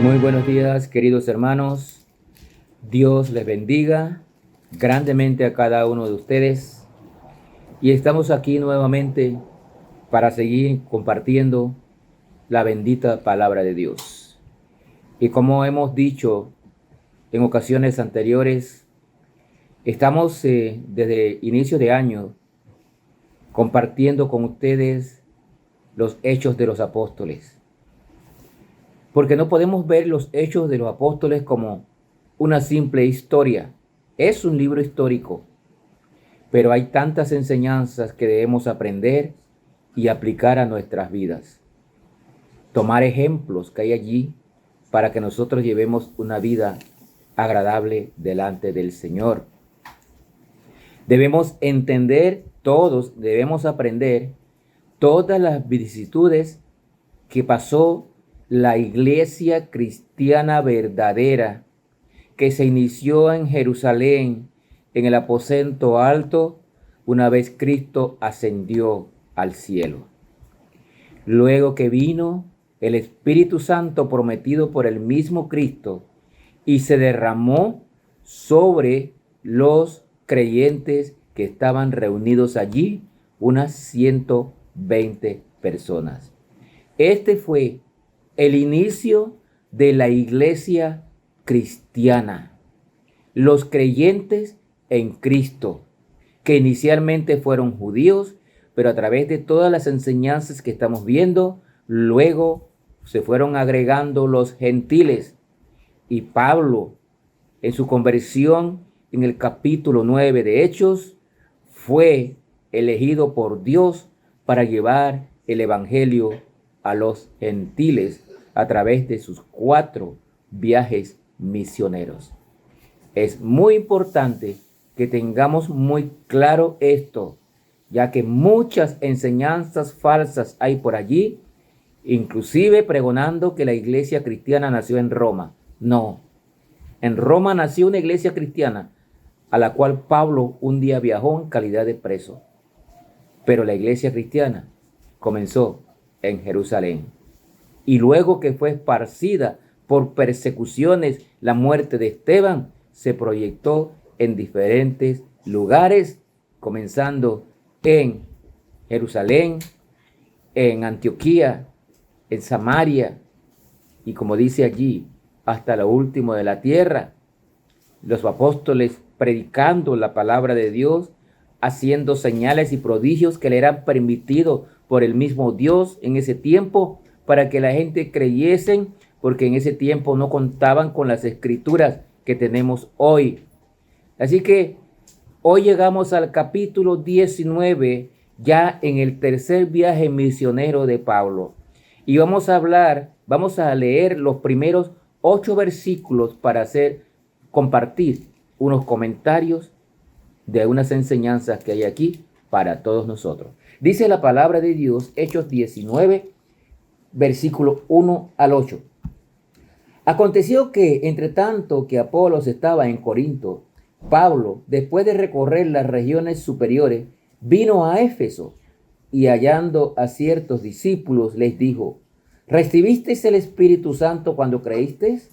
Muy buenos días, queridos hermanos. Dios les bendiga grandemente a cada uno de ustedes. Y estamos aquí nuevamente para seguir compartiendo la bendita palabra de Dios. Y como hemos dicho en ocasiones anteriores, estamos desde inicio de año compartiendo con ustedes los hechos de los apóstoles. Porque no podemos ver los hechos de los apóstoles como una simple historia. Es un libro histórico, pero hay tantas enseñanzas que debemos aprender y aplicar a nuestras vidas. Tomar ejemplos que hay allí para que nosotros llevemos una vida agradable delante del Señor. Debemos entender todos, debemos aprender todas las vicisitudes que pasó la iglesia cristiana verdadera, que se inició en Jerusalén, en el aposento alto, una vez Cristo ascendió al cielo. Luego que vino el Espíritu Santo prometido por el mismo Cristo y se derramó sobre los creyentes que estaban reunidos allí, unas 120 personas. Este fue el inicio de la iglesia cristiana, los creyentes en Cristo, que inicialmente fueron judíos, pero a través de todas las enseñanzas que estamos viendo, luego se fueron agregando los gentiles. Y Pablo, en su conversión en el capítulo 9 de Hechos, fue elegido por Dios para llevar el evangelio a los gentiles a través de sus 4 viajes misioneros. Es muy importante que tengamos muy claro esto, ya que muchas enseñanzas falsas hay por allí, inclusive pregonando que la iglesia cristiana nació en Roma. No, en Roma nació una iglesia cristiana a la cual Pablo un día viajó en calidad de preso. Pero la iglesia cristiana comenzó en Jerusalén. Y luego que fue esparcida por persecuciones, la muerte de Esteban se proyectó en diferentes lugares, comenzando en Jerusalén, en Antioquía, en Samaria, y como dice allí, hasta lo último de la tierra. Los apóstoles predicando la palabra de Dios, haciendo señales y prodigios que le eran permitidos por el mismo Dios en ese tiempo, para que la gente creyesen, porque en ese tiempo no contaban con las escrituras que tenemos hoy. Así que hoy llegamos al capítulo 19, ya en el tercer viaje misionero de Pablo. Y vamos a leer los primeros 8 versículos para compartir unos comentarios de unas enseñanzas que hay aquí para todos nosotros. Dice la palabra de Dios, Hechos 19, versículo 1 al 8. Aconteció que, entre tanto que Apolos estaba en Corinto, Pablo, después de recorrer las regiones superiores, vino a Éfeso y hallando a ciertos discípulos les dijo: ¿recibisteis el Espíritu Santo cuando creísteis?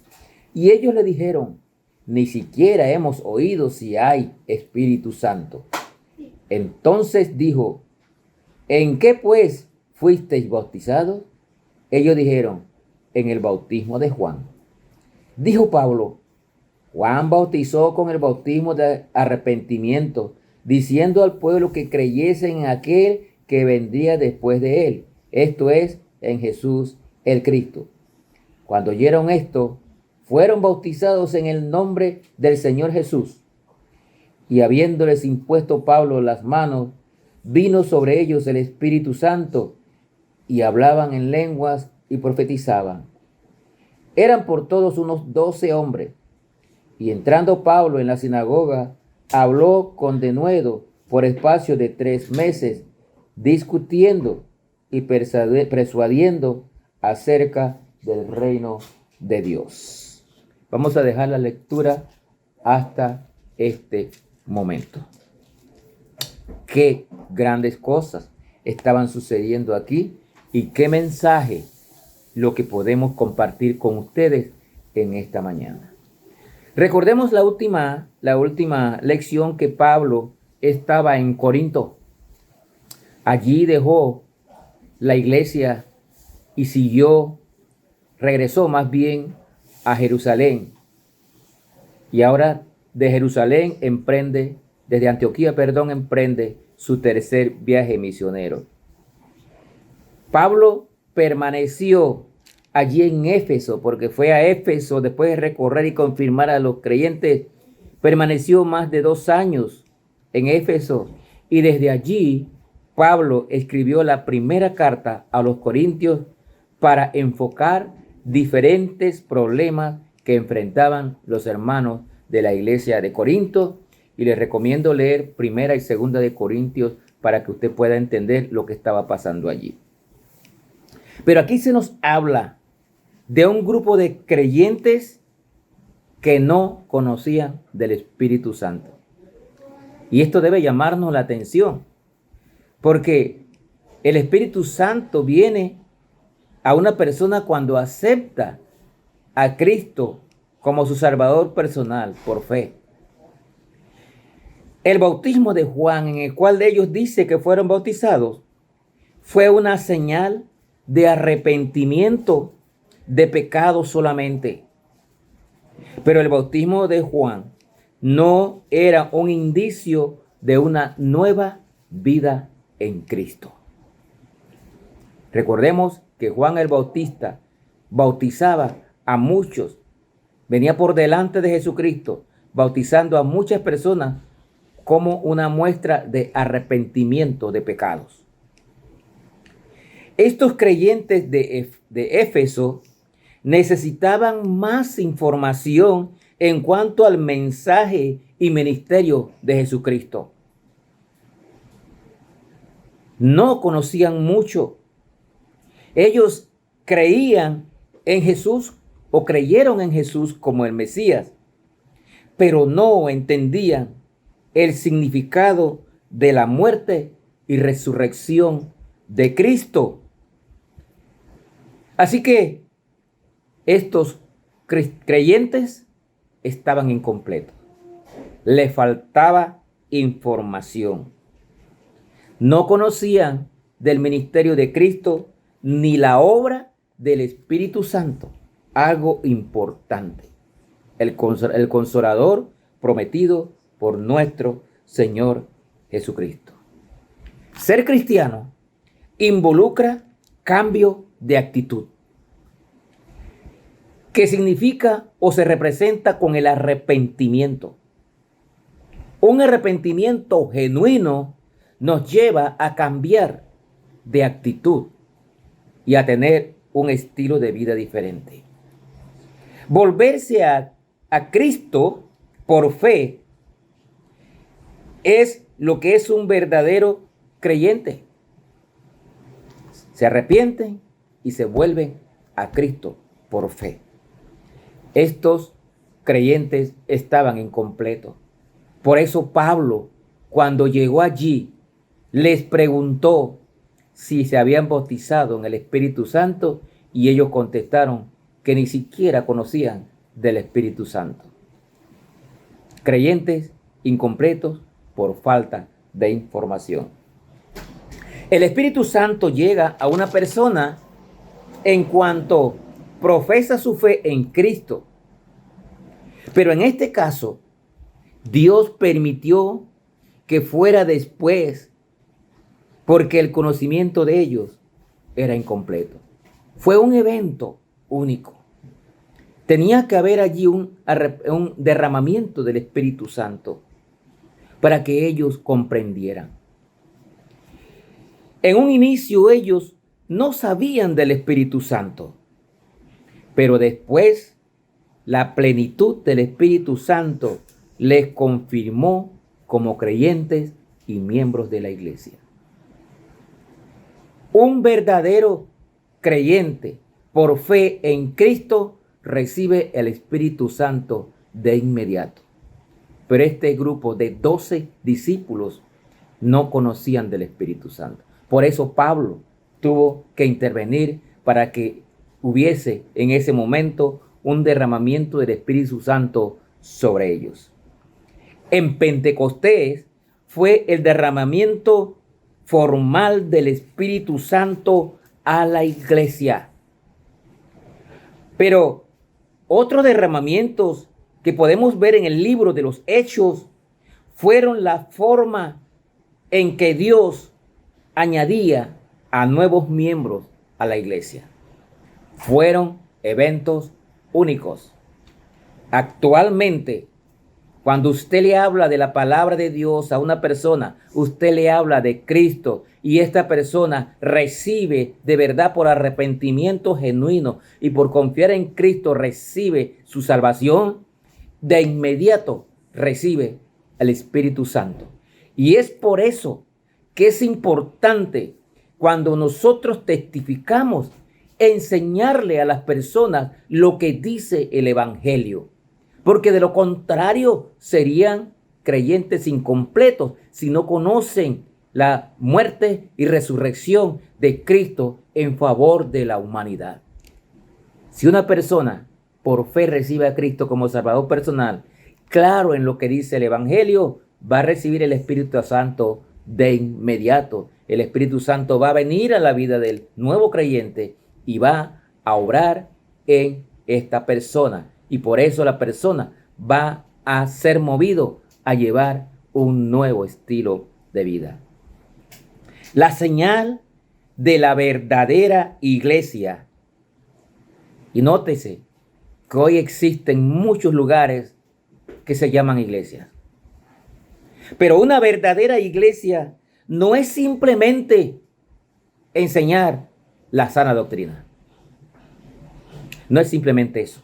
Y ellos le dijeron: ni siquiera hemos oído si hay Espíritu Santo. Entonces dijo: ¿en qué pues fuisteis bautizados? Ellos dijeron: en el bautismo de Juan. Dijo Pablo: Juan bautizó con el bautismo de arrepentimiento, diciendo al pueblo que creyese en aquel que vendría después de él, esto es, en Jesús el Cristo. Cuando oyeron esto, fueron bautizados en el nombre del Señor Jesús. Y habiéndoles impuesto Pablo las manos, vino sobre ellos el Espíritu Santo, y hablaban en lenguas y profetizaban. Eran por todos unos 12 hombres. Y entrando Pablo en la sinagoga, habló con denuedo por espacio de 3 meses, discutiendo y persuadiendo acerca del reino de Dios. Vamos a dejar la lectura hasta este momento. Qué grandes cosas estaban sucediendo aquí y qué mensaje lo que podemos compartir con ustedes en esta mañana. Recordemos la última lección que Pablo estaba en Corinto. Allí dejó la iglesia y regresó más bien a Jerusalén. Y ahora de Jerusalén desde Antioquía, emprende su tercer viaje misionero. Pablo permaneció allí en Éfeso, porque fue a Éfeso después de recorrer y confirmar a los creyentes. Permaneció más de 2 años en Éfeso y desde allí Pablo escribió la primera carta a los Corintios para enfocar diferentes problemas que enfrentaban los hermanos de la iglesia de Corinto, y les recomiendo leer Primera y Segunda de Corintios para que usted pueda entender lo que estaba pasando allí. Pero aquí se nos habla de un grupo de creyentes que no conocían del Espíritu Santo. Y esto debe llamarnos la atención, porque el Espíritu Santo viene a una persona cuando acepta a Cristo como su Salvador personal por fe. El bautismo de Juan, en el cual ellos dice que fueron bautizados, fue una señal de arrepentimiento de pecado solamente. Pero el bautismo de Juan no era un indicio de una nueva vida en Cristo. Recordemos que Juan el Bautista bautizaba a muchos, venía por delante de Jesucristo, bautizando a muchas personas como una muestra de arrepentimiento de pecados. Estos creyentes de Éfeso necesitaban más información en cuanto al mensaje y ministerio de Jesucristo. No conocían mucho. Ellos creían en Jesús o creyeron en Jesús como el Mesías, pero no entendían el significado de la muerte y resurrección de Cristo. Así que estos creyentes estaban incompletos. Les faltaba información. No conocían del ministerio de Cristo ni la obra del Espíritu Santo. Algo importante. El Consolador prometido por nuestro Señor Jesucristo. Ser cristiano involucra cambio de actitud, que significa o se representa con el arrepentimiento. Un arrepentimiento genuino nos lleva a cambiar de actitud y a tener un estilo de vida diferente. Volverse a Cristo por fe es lo que es un verdadero creyente. Se arrepienten y se vuelven a Cristo por fe. Estos creyentes estaban incompletos. Por eso Pablo, cuando llegó allí, les preguntó si se habían bautizado en el Espíritu Santo, y ellos contestaron que ni siquiera conocían del Espíritu Santo. Creyentes incompletos por falta de información. El Espíritu Santo llega a una persona en cuanto profesa su fe en Cristo. Pero en este caso, Dios permitió que fuera después, porque el conocimiento de ellos era incompleto. Fue un evento único. Tenía que haber allí un derramamiento del Espíritu Santo para que ellos comprendieran. En un inicio ellos no sabían del Espíritu Santo, pero después la plenitud del Espíritu Santo les confirmó como creyentes y miembros de la iglesia. Un verdadero creyente por fe en Cristo recibe el Espíritu Santo de inmediato. Pero este grupo de 12 discípulos no conocían del Espíritu Santo. Por eso Pablo tuvo que intervenir para que hubiese en ese momento un derramamiento del Espíritu Santo sobre ellos. En Pentecostés fue el derramamiento formal del Espíritu Santo a la iglesia. Pero otros derramamientos que podemos ver en el libro de los Hechos fueron la forma en que Dios añadía a nuevos miembros a la iglesia. Fueron eventos únicos. Actualmente, cuando usted le habla de la palabra de Dios a una persona, usted le habla de Cristo y esta persona recibe de verdad por arrepentimiento genuino y por confiar en Cristo recibe su salvación, de inmediato recibe el Espíritu Santo. Y es por eso que es importante cuando nosotros testificamos enseñarle a las personas lo que dice el Evangelio. Porque de lo contrario serían creyentes incompletos si no conocen la muerte y resurrección de Cristo en favor de la humanidad. Si una persona por fe recibe a Cristo como Salvador personal, claro en lo que dice el Evangelio, va a recibir el Espíritu Santo de inmediato. El Espíritu Santo va a venir a la vida del nuevo creyente y va a obrar en esta persona. Y por eso la persona va a ser movido a llevar un nuevo estilo de vida. La señal de la verdadera iglesia. Y nótese que hoy existen muchos lugares que se llaman iglesias. Pero una verdadera iglesia no es simplemente enseñar la sana doctrina. No es simplemente eso.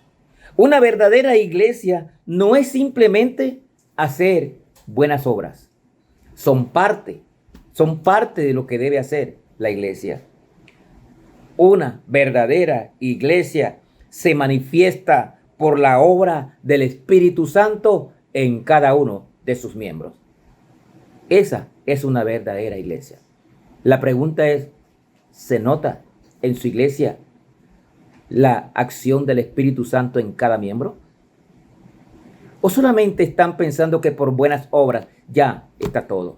Una verdadera iglesia no es simplemente hacer buenas obras. Son parte de lo que debe hacer la iglesia. Una verdadera iglesia se manifiesta por la obra del Espíritu Santo en cada uno de sus miembros. Esa es una verdadera iglesia. La pregunta es, ¿se nota en su iglesia la acción del Espíritu Santo en cada miembro? ¿O solamente están pensando que por buenas obras ya está todo?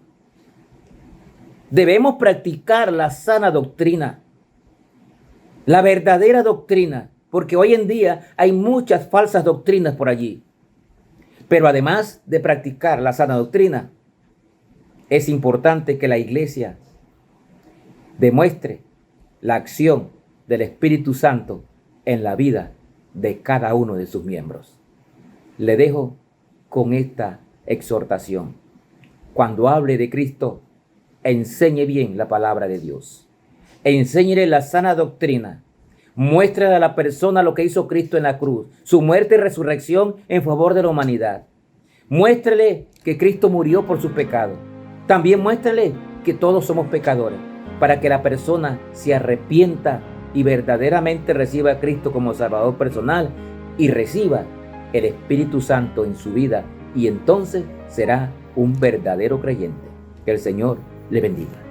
Debemos practicar la sana doctrina, la verdadera doctrina, porque hoy en día hay muchas falsas doctrinas por allí. Pero además de practicar la sana doctrina, es importante que la iglesia demuestre la acción del Espíritu Santo en la vida de cada uno de sus miembros. Le dejo con esta exhortación. Cuando hable de Cristo, enseñe bien la palabra de Dios. Enséñele la sana doctrina. Muéstrele a la persona lo que hizo Cristo en la cruz, su muerte y resurrección en favor de la humanidad. Muéstrele que Cristo murió por sus pecados. También muéstrele que todos somos pecadores, para que la persona se arrepienta y verdaderamente reciba a Cristo como Salvador personal y reciba el Espíritu Santo en su vida, y entonces será un verdadero creyente. Que el Señor le bendiga.